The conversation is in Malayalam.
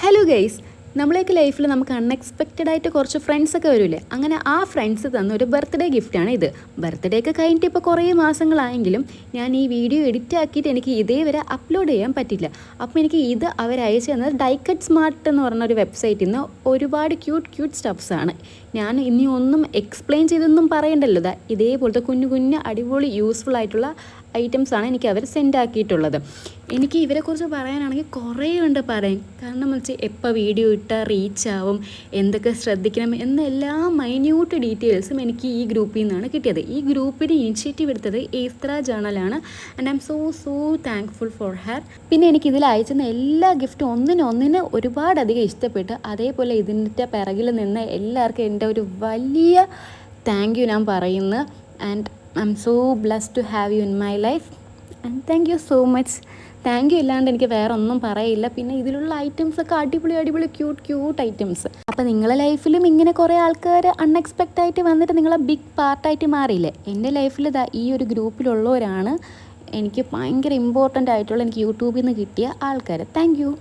ഹലോ ഗൈസ്, നമ്മളെയൊക്കെ ലൈഫിൽ നമുക്ക് അൺഎക്സ്പെക്റ്റഡ് ആയിട്ട് കുറച്ച് ഫ്രണ്ട്സൊക്കെ വരില്ലേ. അങ്ങനെ ആ ഫ്രണ്ട്സ് തന്ന ഒരു ബർത്ത്ഡേ ഗിഫ്റ്റാണ് ഇത്. ബർത്ത്ഡേ ഒക്കെ കഴിഞ്ഞിട്ട് ഇപ്പോൾ കുറേ മാസങ്ങളായെങ്കിലും ഞാൻ ഈ വീഡിയോ എഡിറ്റ് ആക്കിയിട്ട് എനിക്ക് ഇതേവരെ അപ്ലോഡ് ചെയ്യാൻ പറ്റില്ല. അപ്പോൾ എനിക്ക് ഇത് അവരയച്ചു തന്നത് ഡൈക്കറ്റ് സ്മാർട്ട് എന്ന് പറഞ്ഞൊരു വെബ്സൈറ്റിൽ നിന്ന് ഒരുപാട് ക്യൂട്ട് സ്റ്റഫ്സാണ്. ഞാൻ ഇനി ഒന്നും എക്സ്പ്ലെയിൻ ചെയ്തൊന്നും പറയണ്ടല്ലോ. ഇതേപോലത്തെ കുഞ്ഞു അടിപൊളി യൂസ്ഫുൾ ആയിട്ടുള്ള ഐറ്റംസാണ് എനിക്ക് അവർ സെൻഡ് ആക്കിയിട്ടുള്ളത്. എനിക്ക് ഇവരെക്കുറിച്ച് പറയാനാണെങ്കിൽ കുറേ ഉണ്ട് പറയാൻ. കാരണം വെച്ചാൽ എപ്പോൾ വീഡിയോ ഇട്ടാൽ റീച്ച് ആവും, എന്തൊക്കെ ശ്രദ്ധിക്കണം എന്ന എല്ലാ മൈന്യൂട്ട് ഡീറ്റെയിൽസും എനിക്ക് ഈ ഗ്രൂപ്പിൽ നിന്നാണ് കിട്ടിയത്. ഈ ഗ്രൂപ്പിന് ഇനിഷ്യേറ്റീവ് എടുത്തത് ഏസ്ത്ര ജേണലാണ്. And I am so thankful for her. പിന്നെ എനിക്ക് ഇതിൽ അയച്ചുന്ന എല്ലാ ഗിഫ്റ്റും ഒന്നിനൊന്നിന് ഒരുപാടധികം ഇഷ്ടപ്പെട്ടു. അതേപോലെ ഇതിൻ്റെ പിറകിൽ നിന്ന് എല്ലാവർക്കും എൻ്റെ ഒരു വലിയ താങ്ക് യു ഞാൻ പറയുന്നു. And I am so blessed to have you in my life and thank you so much. Thank you ഇല്ലാണ്ട് എനിക്ക് വേറെ ഒന്നും പറയില്ല. പിന്നെ ഇതിലുള്ള ഐറ്റംസൊക്കെ അടിപൊളി ക്യൂട്ട് ഐറ്റംസ്. അപ്പോൾ നിങ്ങളുടെ ലൈഫിലും ഇങ്ങനെ കുറേ ആൾക്കാർ അൺഎക്സ്പെക്റ്റഡ് ആയിട്ട് വന്നിട്ട് നിങ്ങളെ ബിഗ് പാർട്ടായിട്ട് മാറിയില്ലേ. എൻ്റെ ലൈഫിൽ ഈ ഒരു ഗ്രൂപ്പിലുള്ളവരാണ് എനിക്ക് ഭയങ്കര ഇമ്പോർട്ടൻ്റ് ആയിട്ടുള്ള എനിക്ക് യൂട്യൂബിൽ നിന്ന് കിട്ടിയ ആൾക്കാർ. Thank you.